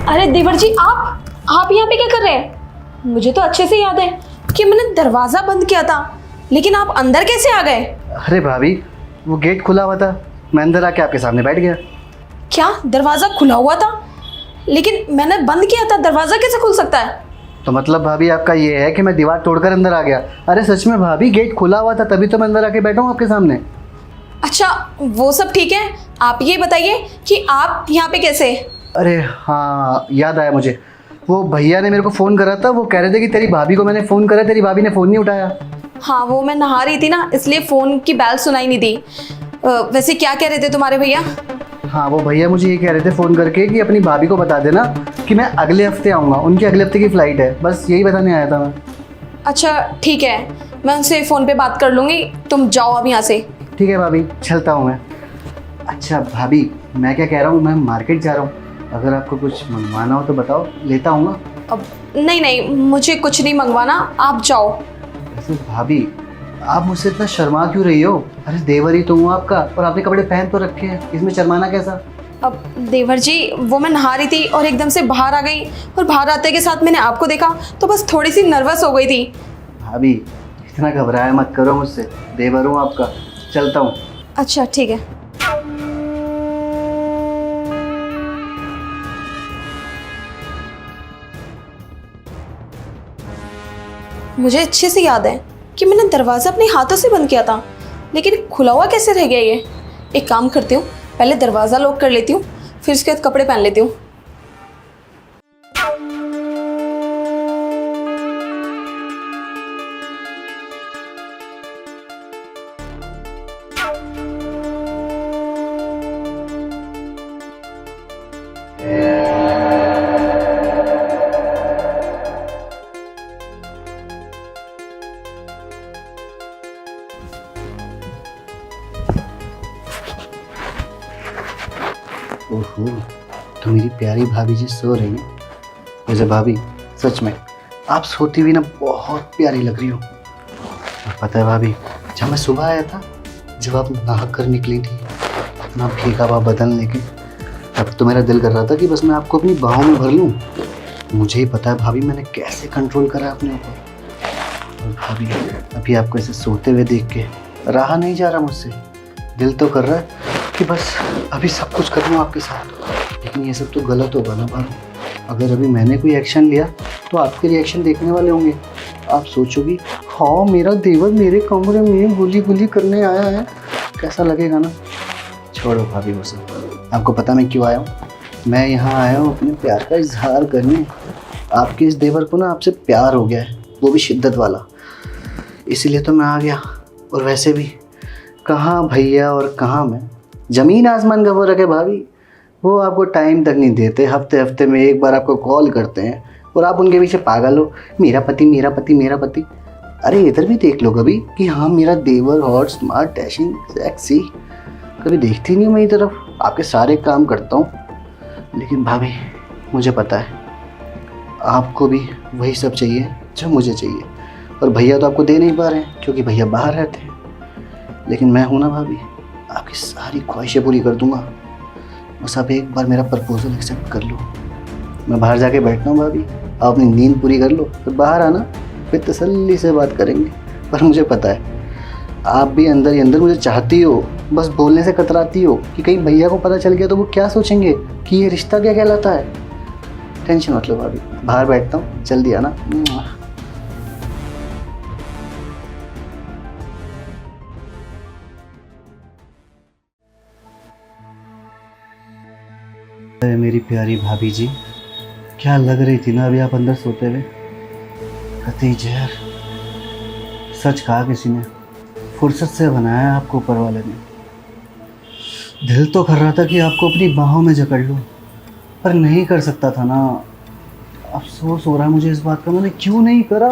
अरे देवर जी, आप यहाँ पे क्या कर रहे हैं? मुझे तो अच्छे से याद है कि मैंने दरवाजा बंद किया था, लेकिन आप अंदर कैसे आ गए? अरे भाभी, वो गेट खुला हुआ था, मैं अंदर आके आपके सामने बैठ गया। क्या दरवाजा खुला हुआ था? लेकिन मैंने बंद किया था, दरवाजा कैसे खुल सकता है? तो मतलब भाभी आपका ये है कि मैं दीवार तोड़कर अंदर आ गया? अरे सच में भाभी, गेट खुला हुआ था तभी तो मैं अंदर आके बैठा हूँ आपके सामने। अच्छा, वो सब ठीक है, आप ये बताइए कि आप यहाँ पे कैसे? अरे हाँ, याद आया मुझे। वो भैया ने मेरे को फ़ोन करा था, वो कह रहे थे कि तेरी भाभी को मैंने फ़ोन करा, तेरी भाभी ने फ़ोन नहीं उठाया। हाँ, वो मैं नहा रही थी ना, इसलिए फ़ोन की बेल सुनाई नहीं दी। वैसे क्या कह रहे थे तुम्हारे भैया? हाँ, वो भैया मुझे ये कह रहे थे फ़ोन करके कि अपनी भाभी को बता देना कि मैं अगले हफ्ते आऊँगा, उनकी अगले हफ्ते की फ़्लाइट है। बस यही बताने आया था मैं। अच्छा ठीक है, मैं उनसे फ़ोन पे बात कर लूँगी, तुम जाओ अब यहाँ से। ठीक है भाभी, चलता हूँ मैं। अच्छा भाभी, मैं क्या कह रहा हूँ, मैं मार्केट जा रहा हूँ, अगर आपको कुछ मंगवाना हो तो बताओ, लेता आऊँगा। अब नहीं, मुझे कुछ नहीं मंगवाना, आप जाओ। वैसे भाभी, आप मुझसे इतना शर्मा क्यों रही हो? अरे देवर ही तो हूँ आपका, और आपने कपड़े पहन तो रखे हैं, इसमें शर्माना कैसा? अब देवर जी, वो मैं नहा रही थी और एकदम से बाहर आ गई, और बाहर आते के साथ मैंने आपको देखा तो बस थोड़ी सी नर्वस हो गई थी। भाभी, इतना घबराया मत करो मुझसे, देवर हूँ आपका, चलता हूँ। अच्छा ठीक है। मुझे अच्छे से याद है कि मैंने दरवाज़ा अपने हाथों से बंद किया था, लेकिन खुला हुआ कैसे रह गया ये? एक काम करती हूँ, पहले दरवाज़ा लॉक कर लेती हूँ, फिर उसके बाद कपड़े पहन लेती हूँ। ओहो, तो मेरी प्यारी भाभी जी सो रही हैं। वैसे भाभी, सच में आप सोती हुई ना बहुत प्यारी लग रही हो। और पता है भाभी, जब मैं सुबह आया था, जब आप नहा कर निकली थी अपना भीगा हुआ बदन लेके, तब तो मेरा दिल कर रहा था कि बस मैं आपको अपनी बाहों में भर लूँ। मुझे ही पता है भाभी, मैंने कैसे कंट्रोल करा अपने ऊपर। और भाभी, अभी आपको ऐसे सोते हुए देख के रहा नहीं जा रहा मुझसे। दिल तो कर रहा है कि बस अभी सब कुछ कर लूँ आपके साथ, लेकिन ये सब तो गलत होगा ना भाभी। अगर अभी मैंने कोई एक्शन लिया तो आपके रिएक्शन देखने वाले होंगे। आप सोचोगी, हाँ मेरा देवर मेरे कमरे में गुली गुली करने आया है, कैसा लगेगा ना। छोड़ो भाभी वो सब। आपको पता मैं क्यों आया हूँ? मैं यहाँ आया हूँ अपने प्यार का इजहार करने। आपके इस देवर को ना आपसे प्यार हो गया है, वो भी शिद्दत वाला, इसीलिए तो मैं आ गया। और वैसे भी कहाँ भैया और कहाँ मैं, ज़मीन आसमान का फर्क है भाभी। वो आपको टाइम तक नहीं देते, हफ्ते हफ्ते में एक बार आपको कॉल करते हैं और आप उनके पीछे पागल हो, मेरा पति मेरा पति मेरा पति। अरे इधर भी देख लो कभी कि हाँ मेरा देवर हॉट स्मार्ट डैशिंग सेक्सी। कभी देखती नहीं हूँ मेरी तरफ, आपके सारे काम करता हूँ। लेकिन भाभी, मुझे पता है आपको भी वही सब चाहिए जो मुझे चाहिए, और भैया तो आपको दे नहीं पा रहे हैं क्योंकि भैया बाहर रहते हैं। लेकिन मैं हूँ ना भाभी, आपकी सारी ख्वाहिशें पूरी कर दूंगा। बस आप एक बार मेरा प्रपोजल एक्सेप्ट कर लो। मैं बाहर जाके बैठता हूँ भाभी, आप अपनी नींद पूरी कर लो, फिर बाहर आना, फिर तसल्ली से बात करेंगे। पर मुझे पता है आप भी अंदर ही अंदर मुझे चाहती हो, बस बोलने से कतराती हो कि कहीं भैया को पता चल गया तो वो क्या सोचेंगे कि ये रिश्ता क्या कहलाता है। टेंशन मत लो भाभी, बाहर बैठता हूँ, जल्दी आना। मेरी प्यारी भाभी जी, क्या लग रही थी ना अभी आप अंदर सोते हुए, कतई जहर। सच कहा किसी ने, फुर्सत से बनाया आपको ऊपर वाले ने। दिल तो कर रहा था कि आपको अपनी बाहों में जकड़ लूं, पर नहीं कर सकता था ना। अफसोस हो रहा है मुझे इस बात का, मैंने क्यों नहीं करा।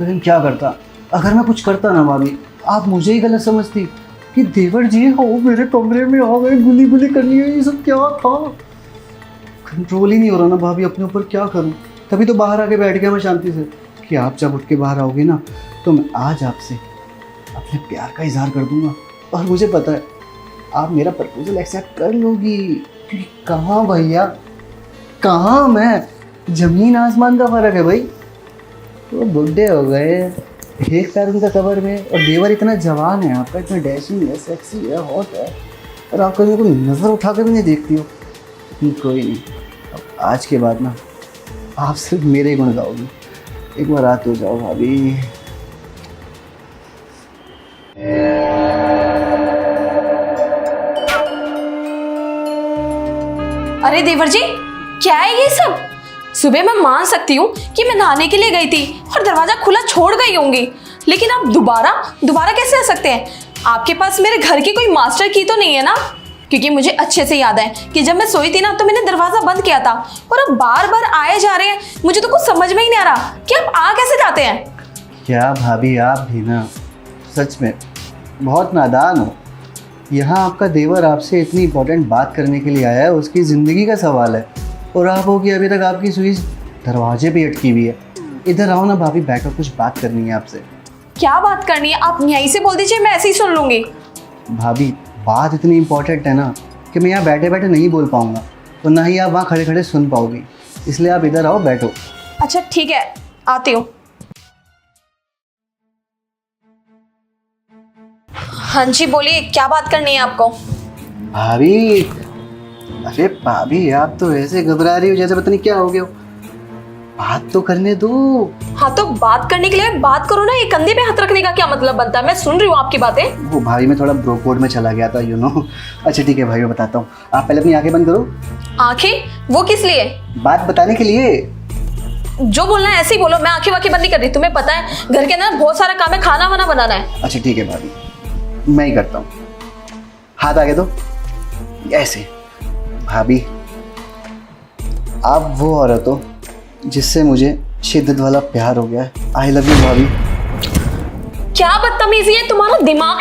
लेकिन क्या करता, अगर मैं कुछ करता ना भाभी, आप मुझे ही गलत समझती कि देवर जी हो मेरे कमरे में आ गए, गुली गुली करनी है, ये सब क्या था। कंट्रोल ही नहीं हो रहा ना भाभी अपने ऊपर, क्या करूं। तभी तो बाहर आके बैठ गया मैं शांति से कि आप जब उठ के बाहर आओगे ना तो मैं आज आपसे अपने प्यार का इजहार कर दूंगा। और मुझे पता है आप मेरा प्रपोजल एक्सेप्ट कर लोगी, क्योंकि कहाँ भैया कहाँ मैं, जमीन आसमान का फर्क है भाई। वो बुढ़े हो गए, एक पैर उनका कबर में, और देवर इतना जवान है आपका, इतना डैशिंग है, सेक्सी है, हॉट है, और आप कभी कोई नज़र उठा कर भी नहीं देखती हो। कोई नहीं, अब आज के बाद ना आप सिर्फ मेरे गुण गाओगी। एक बार रात हो जाओ भाभी। अरे देवर जी, क्या है ये सब? सुबह मैं मान सकती हूँ कि मैं नहाने के लिए गई थी और दरवाजा खुला छोड़ गई होंगी, लेकिन आप दोबारा कैसे आ सकते हैं? आपके पास मेरे घर की कोई मास्टर की तो नहीं है ना? क्योंकि मुझे अच्छे से याद है कि जब मैं सोई थी ना तो मैंने दरवाजा बंद किया था, और अब बार बार आए जा रहे हैं। मुझे तो कुछ समझ में ही नहीं आ रहा कि आप आ कैसे जाते हैं। क्या भाभी, आप भी ना सच में बहुत नादान हो। यहाँ आपका देवर आपसे इतनी इंपॉर्टेंट बात करने के लिए आया है, उसकी ज़िंदगी का सवाल है, और आप हो कि अभी तक आपकी सुई दरवाजे पे अटकी हुई है। इधर आओ ना भाभी, बैठो, कुछ बात करनी है आपसे। क्या बात करनी है? आप यहीं से बोल दीजिए, मैं ऐसे ही सुन लूंगी। भाभी, बात इतनी इंपॉर्टेंट है ना कि मैं यहाँ बैठे बैठे नहीं बोल पाऊँगा, और ना ही आप वहाँ खड़े खड़े सुन पाओगी, इसलिए आप इधर आओ, बैठो। अच्छा ठीक है, आती हूँ। हाँ जी बोलिए, क्या बात करनी है आपको? भाभी, अरे भाभी, आप तो ऐसे घबरा रही हो जैसे पता नहीं क्या हो गया हो। बात तो करने दो। हाँ तो बात करने के लिए बात करो ना, ये कंधे पे हाथ रखने का क्या मतलब बनता है? मैं सुन रही हूँ आपकी बातें। वो भाभी, मैं थोड़ा ब्रोकोड में चला गया था, यू नो। अच्छा ठीक है भाई, मैं बताता हूँ, आप पहले अपनी आंखें बंद करो। आंखें? वो किस लिए? बात बताने के लिए। जो बोलना है ऐसे ही बोलो, मैं आंखें वाखें बंद नहीं कर रही। तुम्हें पता है घर के अंदर बहुत सारा काम है, खाना वाना बनाना है। अच्छा ठीक है भाभी, मैं ही करता हूँ। हाथ आगे दो, ऐसे। भाभी, आप वो औरत हो जिससे मुझे शिद्दत वाला प्यार हो गया है। आई लव यू भाभी। क्या बदतमीजी है, तुम्हारा दिमाग